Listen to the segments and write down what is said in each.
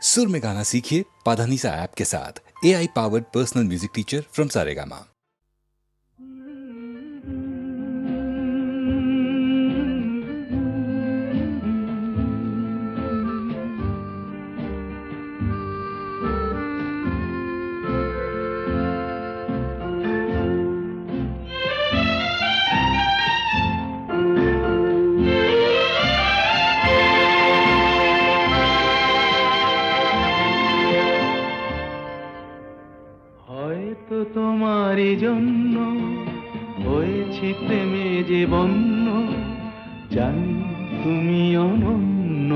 सुर में गाना सीखिए पाधानीसा ऐप के साथ। AI powered personal music teacher from Saregama. তোমারই জন্য হয়েছি প্রেমে যে বন্য, জানি তুমি অনন্য,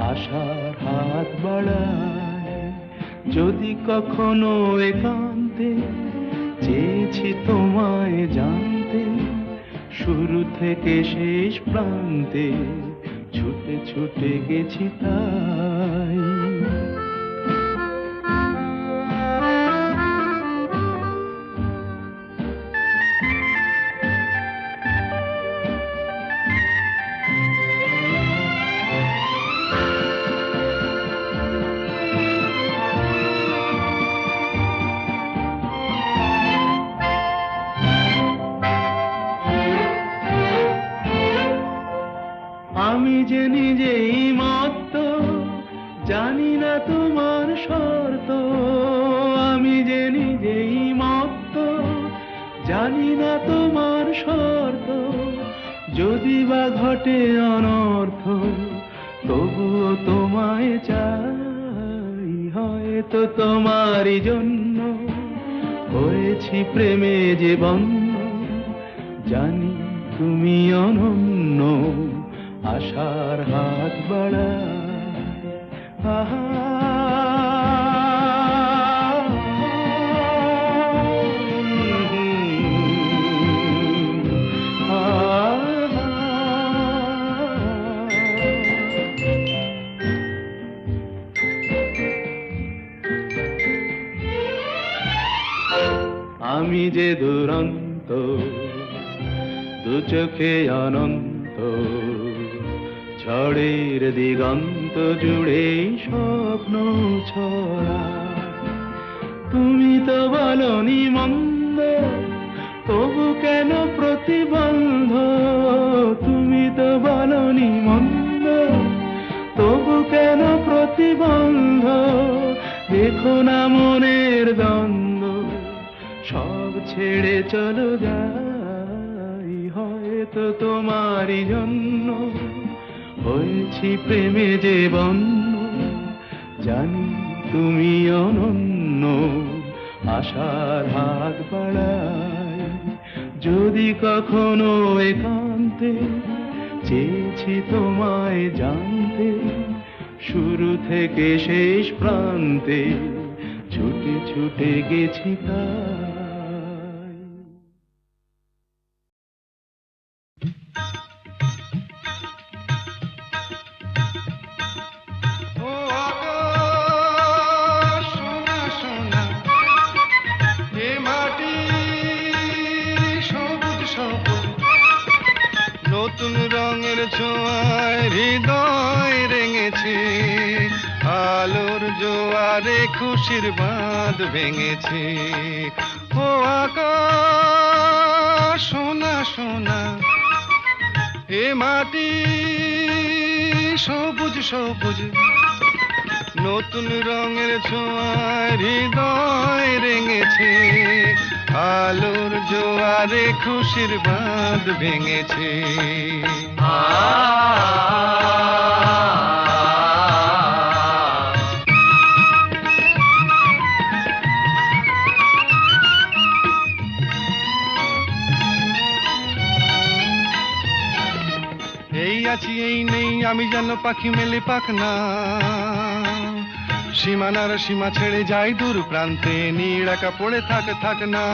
আশার হাত বাড়ায় যদি কখনো একান্তে, চেয়েছি তোমায় জানতে, শুরু থেকে শেষ প্রান্তে ছুটে ছুটে গেছি তাই। আমি যে নিজেই মত্ত, জানি না তোমার শর্ত। আমি যে নিজেই মত্ত, জানি না তোমার শর্ত। যদি বা ঘটে অনর্থ, তবুও তোমায় চাই। হয়তো তোমারই জন্য হয়েছি প্রেমে যে বন্য, জানি তুমি অনন্য, আশার হাত বাড়ায়। আহা আমি যে দুরন্ত, দু চোখে অনন্ত, ঝড়ের দিগন্ত জুড়ে স্বপ্ন ছড়া। তুমি তো বলনি মন্দ, তবু কেন প্রতিবন্ধ? তুমি তো বলনি মন্দ, তবু কেন প্রতিবন্ধ? দেখো না মনের দ্বন্দ্ব, সব ছেড়ে চলো যাই। হয়তো তোমারই জন্য হয়েছি প্রেমে যে বন্য, জানি তুমি অনন্য, আশার হাত বাড়ায় যদি কখনো একান্তে, চেয়েছি তোমায় জানতে, শুরু থেকে শেষ প্রান্তে ছুটে ছুটে গেছি তাই। নতুন রঙের ছোঁয়ায় হৃদয় রেঙেছে, আলোর জোয়ারে খুশির বাঁধ ভেঙেছে। ও আকাশ সোনা সোনা, এ মাটি সবুজ সবুজ। নতুন রঙের ছোঁয়ায় হৃদয় রেঙেছে, আলোর জোয়ারে খুশির বাঁধ ভেঙেছে। এই আছি এই নেই আমি যেন পাখি মেলে পাখনা, সীমানার সীমা ছেড়ে যাই দূর প্রান্তে, নীড়াকা পড়ে থাক না।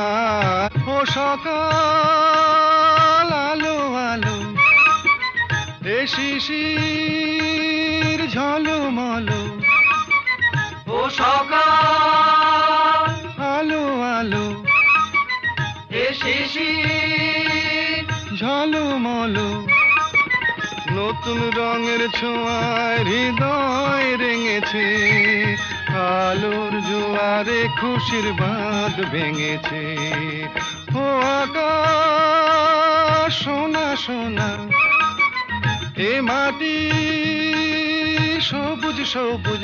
ও সকাল আলো আলো, এ শিশির ঝলমলো। ও সকাল আলো আলো, এ শিশির ঝলমলো। নতুন রঙের ছোঁয়ায় হৃদয় রেঙেছে, আলোর জোয়ারে খুশির বাঁধ ভেঙেছে। ও আকাশ সোনা সোনা, এ মাটি সবুজ সবুজ।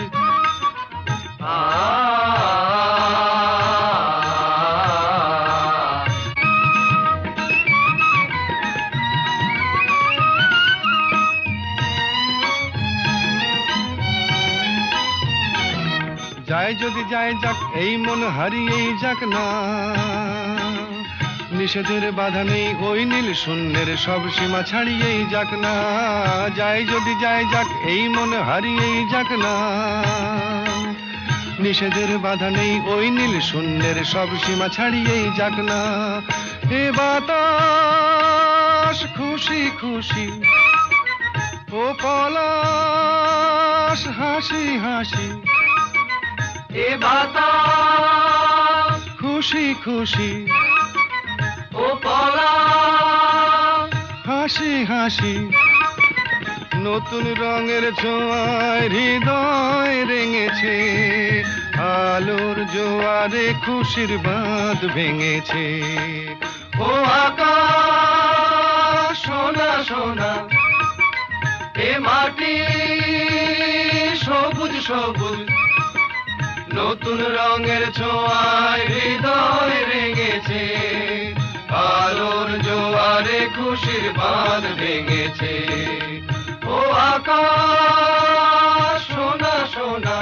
যায় যদি যায় যাক, এই মন হারিয়েই যাক না, নিষেধের বাধা নেই ওই নীল শূন্যের সব সীমা ছাড়িয়েই যাক না। যায় যদি যায় যাক, এই মন হারিয়েই যাক না, নিষেধের বাধা নেই ওই নীল শূন্যের সব সীমা ছাড়িয়েই যাক না। এ বাতাস খুশি খুশি, ও পলাশ হাসি হাসি। এ বাতাস খুশি খুশি, ও পলাশ হাসি হাসি। নতুন রঙের ছোঁয়ায় হৃদয় রেঙেছে, আলোর জোয়ারে খুশির বাঁধ ভেঙেছে। ও আকাশ সোনা সোনা, এ মাটি সবুজ সবুজ। নতুন রঙের ছোঁয়ায় হৃদয় রেঙেছে, আলোর জোয়ারে খুশির বাঁধ ভেঙেছে। ও আকাশ সোনা সোনা,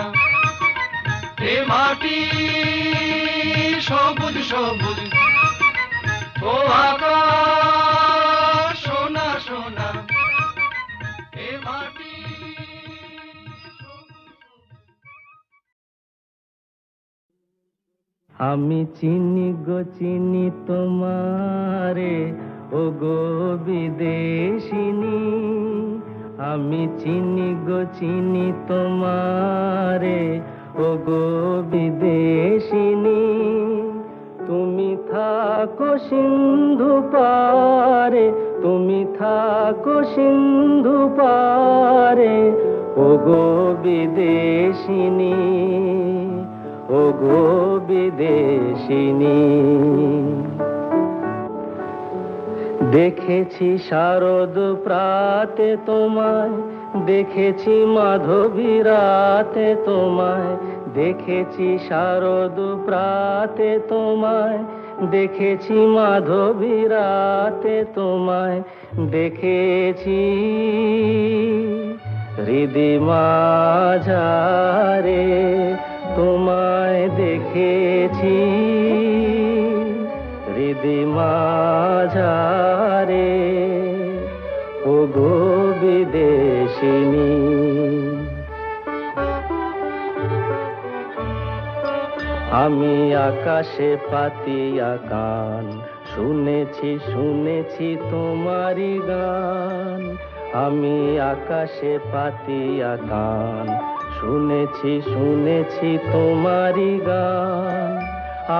এ মাটি সবুজ সবুজ। ও আকাশ সোনা সোনা, এ মাটি আমি চিনি গো চিনি তোমারে, ও গো বিদেশিনী। আমি চিনি গো চিনি তোমারে, ও গো বিদেশিনী। তুমি থাকো সিন্ধু পারে, তুমি থাকো সিন্ধু পারে, ও গো বিদেশিনী, ও গো বিদেশিনী। দেখেছি শারদ প্রাতে তোমায়, দেখেছি মাধবী রাতে তোমায়, দেখেছি শারদ প্রাতে তোমায়, দেখেছি মাধবী রাতে তোমায়, দেখেছি হৃদি মাঝারে তোমায়, দেখেছি হৃদি মাঝারে, ও গো বিদেশিনী। আমি আকাশে পাতিয়া গান, শুনেছি শুনেছি তোমারি গান। আমি আকাশে পাতিয়া গান, শুনেছি শুনেছি তোমারি গান।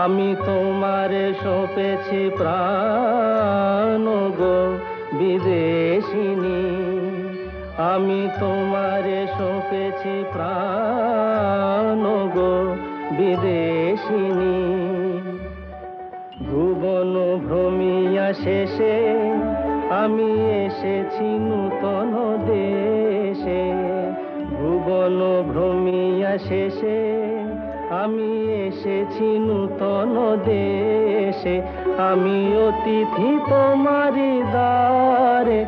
আমি তোমারে সঁপেছি প্রাণ গো বিদেশিনী। আমি তোমারে সঁপেছি প্রাণ গো বিদেশিনী। ভুবন ভ্রমিয়া শেষে আমি এসেছি নূতন দেশে। ভুবন ভ্রমিয়া শেষে আমি এসেছি নূতন দেশে। আমি অতিথি তোমারি দ্বারে,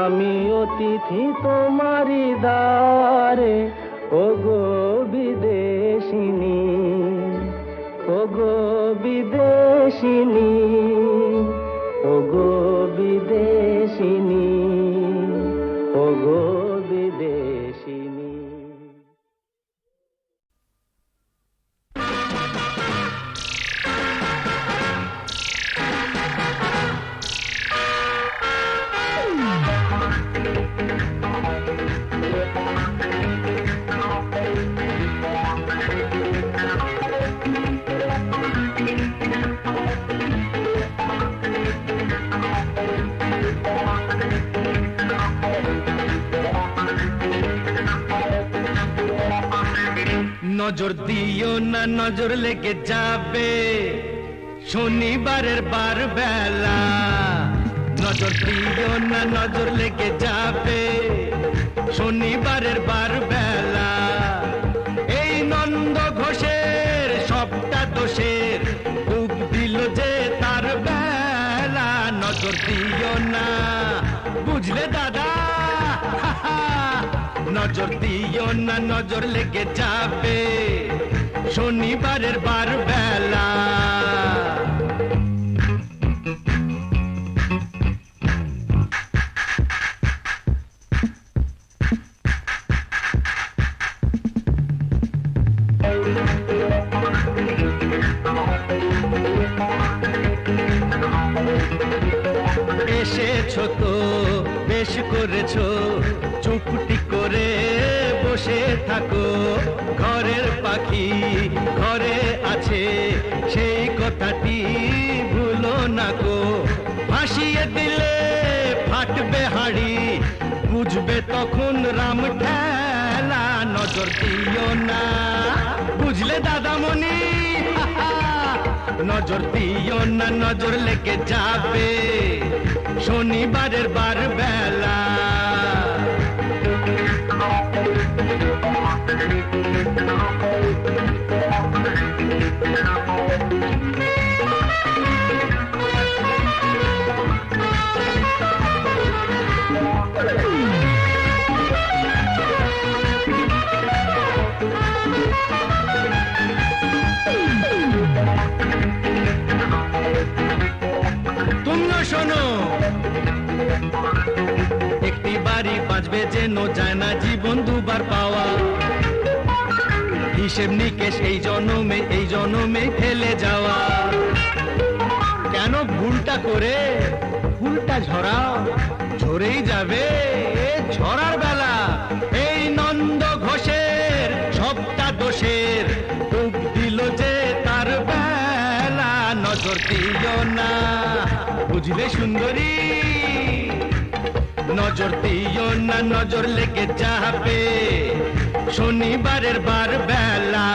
আমি অতিথি তোমারি দ্বারে, ও গো বিদেশিনী, ও গো বিদেশিনী, ও গো বিদেশিনী, ও গো বিদেশিনী। নজর দিও না নজর লেগে যাবে শনিবারের বার বেলা নজর দিও না নজর লেগে যাবে শনিবারের বার বেলা এই নন্দ ঘোষের সবটা দোষের খুব দিল যে তার বেলা নজর দিও না বুঝলে দাদা নজর দিও না নজর লেগে যাবে শনিবারের বার বেলা এসেছো তো বেশ করেছো চুপটি করে বসে থাকো ঘরের পাখি ঘরে আছে সেই কথাটি ভুলো না গো ভাসিয়ে দিলে ফাটবে হাড়ি বুঝবে তখন রাম ঠেলা নজর দিও না বুঝলে দাদামণি নজর দিও না নজর লেগে যাবে শনিবারের বার বেলা তুমিও শোনো একটি বাড়ি বাঁচবে যেন যায় না জীবন দুবার পাওয়া হিসেব নিকেশ এই জনমে ফেলে যাওয়া কেন ভুলটা করে ফুলটা ঝরাও ঝরেই যাবে ঝরার বেলা এই নন্দ ঘোষের সবটা দোষের ডুব দিল যে তার বেলা নজর দিও না বুঝলে সুন্দরী নজর দিও না নজর লেগে যাবে শনিবারের বার বেলা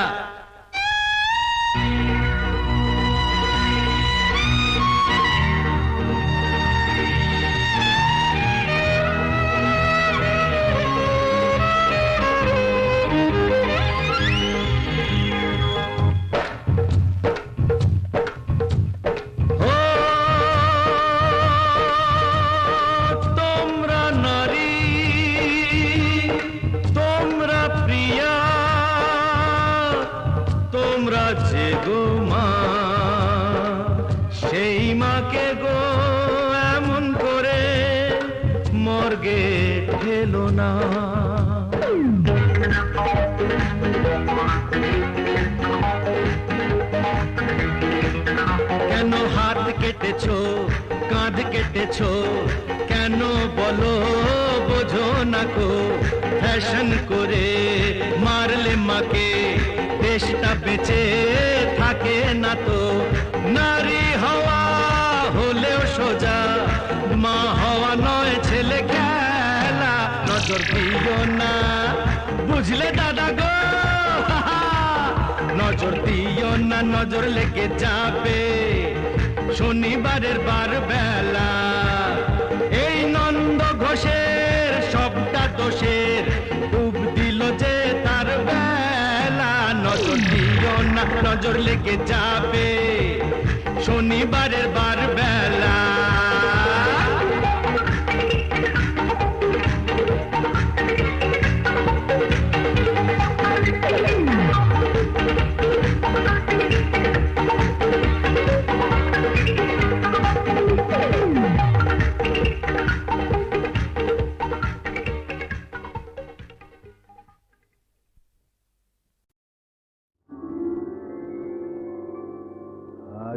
যে গো মা সেই মাকে গো এমন করে মর্গে ঠেলো না কেন হাত কেটেছো কাঁধ কেটেছো কেন বলো বোঝো না গো ফ্যাশন করে মারলে মাকে দেশটা বেঁচে থাকে না তো নারী হওয়া হলেও সোজা মা হওয়া নয় ছেলে খেলা নজর দিও না বুঝলে দাদা গো নজর দিও না নজর লেগে যাবে শনিবারের বার বেলা এই নন্দ ঘোষের সবটা দোষের ডুব দিল যে তার বেলা নজর দিও না নজর লেগে যাবে শনিবারের বার বেলা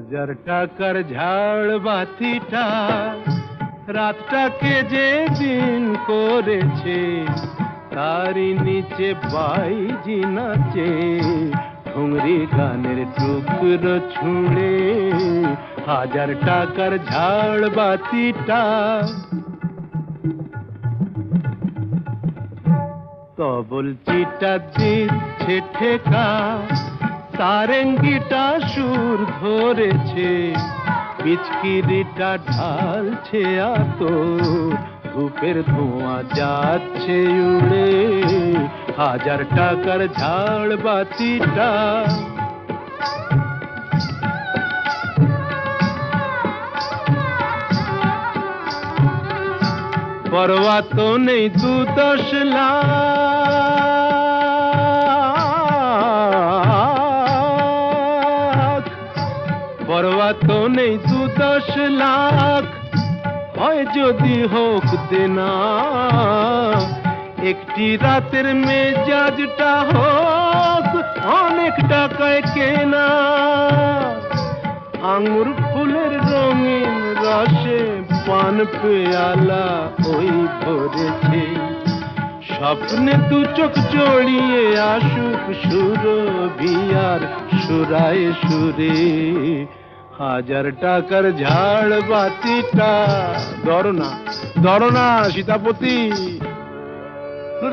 হাজার টাকার ঝাড় বাতিটা রাতটাকে যে দিন করেছে তারই নিচে বাইজি নাচে ঠুংরি গানের টুকরো ছুঁড়ে হাজার টাকার ঝাড় বাতিটা তবল চিটা দিচ্ছে ঠেকা, সারেঙ্গিটা সুর ধরেছে, পিচকিরিটা ঢালছে আতর, ধূপের ধোঁয়া যাচ্ছে উড়ে, 1000 টাকার ঝাড় বাতিটা। পরোয়া তো নেই 2-10 লাখ, পরোয়া তো নেই 2-10 লাখ, হয় যদি হোক দেনা, একটি রাতের মেজাজটা হোক অনেক টাকায় কেনা। আঙুর ফুলের রঙিন রসে পান পেয়ালা ওই ভরেছে, স্বপ্নে 2 চোখ জড়িয়ে আসুক সুরভিয়ার সুরায় সুরে, 1000 টাকার ঝাড় বাতিটা। ধরো না সীতাপতি।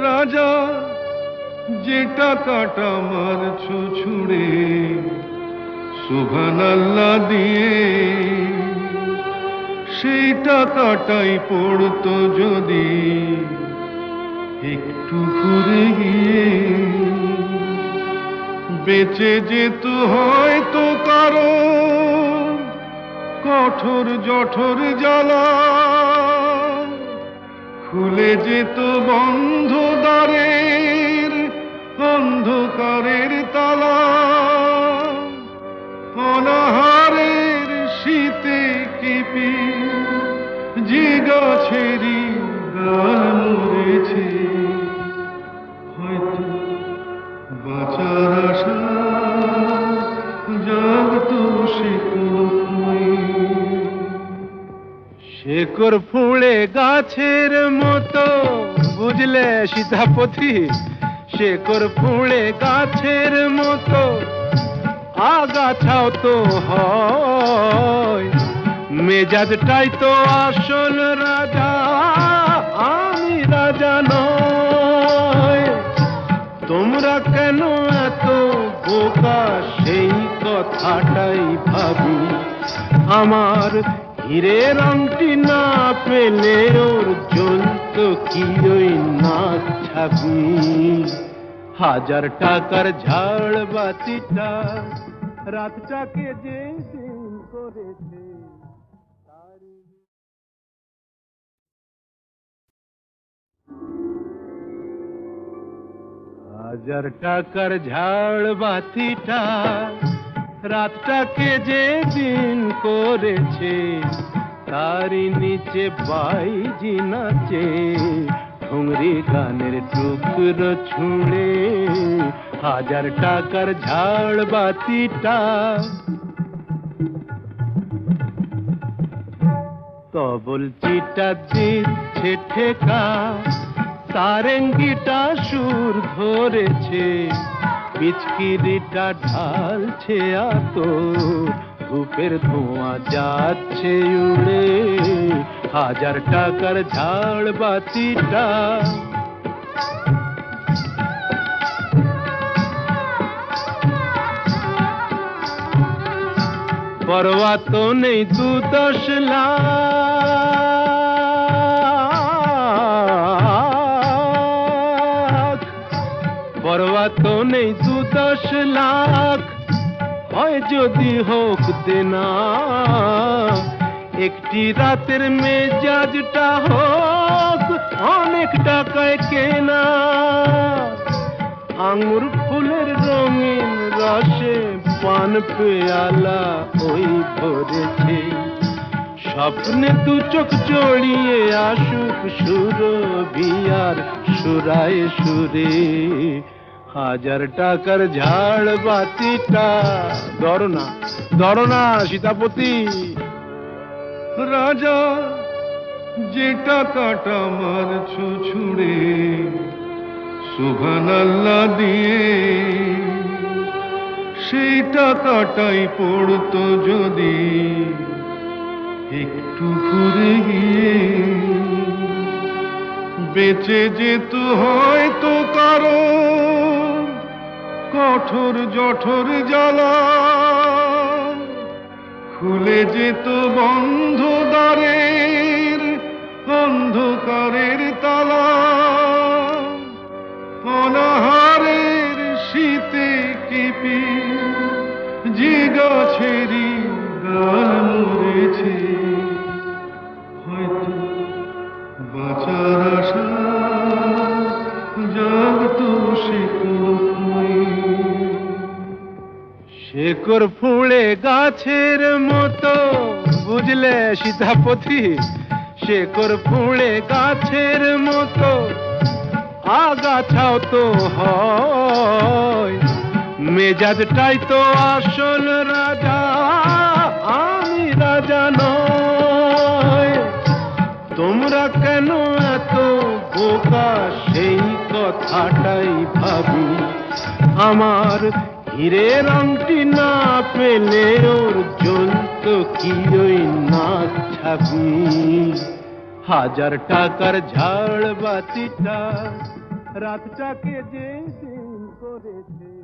রাজা যে টাকাটা মারছো ছুড়ে, সুবহানাল্লাহ দিয়ে, সেই টাকাটাই পড়তো যদি একটু ঘুরে গিয়ে, বেঁচে যেত হয়তো কারো কঠোর জঠোর জ্বালা, খুলে যেত বন্ধ দ্বারের অন্ধকারের তালা, অনাহারের শীতে কেঁপে যে গাছেরই ডাল মরেছে, হয়তো বাঁচার আশা জাগতো শেকড় ফুঁড়ে গাছের মতো, বুঝলে সীতাপতি, শেকড় ফুঁড়ে গাছের মতো, আগাছাও তো হয়, মেজাজটাই তো আসল রাজা, আমি রাজা নয়। তোমরা কেন এত বোকা সেই কথাটাই ভাবি, আমার হীরের আংটি না পেলে ওর জ্বলত কি ওই নাক ছাবি, 1000 টাকার ঝাড় বাতিটা রাতটাকে যে দিন করেছে। 1000 টাকার ঝাড় বাতিটা রাতটাকে যে দিন করেছে, তারই নিচে বাইজি নাচে, ঠুংরি গানের টুকরো ছুঁড়ে, 1000 টাকার ঝাড় বাতিটা। তবল চিটা দিচ্ছে ঠেকা, সারেঙ্গিটা সুর ধরেছে, পিচকিরিটা ঢালছে আতর, ধূপের ধোঁয়া যাচ্ছে উড়ে, 1000 টাকার ঝাড় বাতিটা। পরোয়া তো নেই 2-10 লাখ, পরোয়া তো নেই 2-10 লাখ, হয় যদি হোক দেনা, একটি রাতের মেজাজটা হোক অনেক টাকায় কেনা। আঙুর ফুলের রঙিন রসে পান পেয়ালা ওই ভরেছে, স্বপ্নে 2 চোখ জড়িয়ে আসুক সুরভিয়ার সুরায় সুরে, 1000 টাকার ঝাড় বাতিটা। ধরো না সীতাপতি। রাজা যে টাকাটা মারছো ছুড়ে, সুবহানাল্লাহ দিয়ে, সেই টাকাটাই পড়তো যদি একটু ঘুরে গিয়ে, বেঁচে যেত হয়তো কারো কঠোর জঠর জ্বালা খুলে যেত বন্ধ দ্বারের অন্ধকারের তালা অনাহারের শীতে কেঁপে যে গাছেরই গান মরেছে হয়তো বাঁচার আশা জাগতো শেকড় ফুঁড়ে গাছের মতো বুঝলে সীতাপতি শেকড় ফুঁড়ে গাছের মতো আগাছাও তো হয় মেজাজটাই তো আসল রাজা আমি রাজা নয় তোমরা কেন এত বোকা সেই কথাটাই ভাবি আমার হীরের আংটি না পেলে ওর জ্বলত কি ওই নাক ছাবি 1000 টাকার ঝাড় বাতিটা রাতটাকে যে দিন করেছে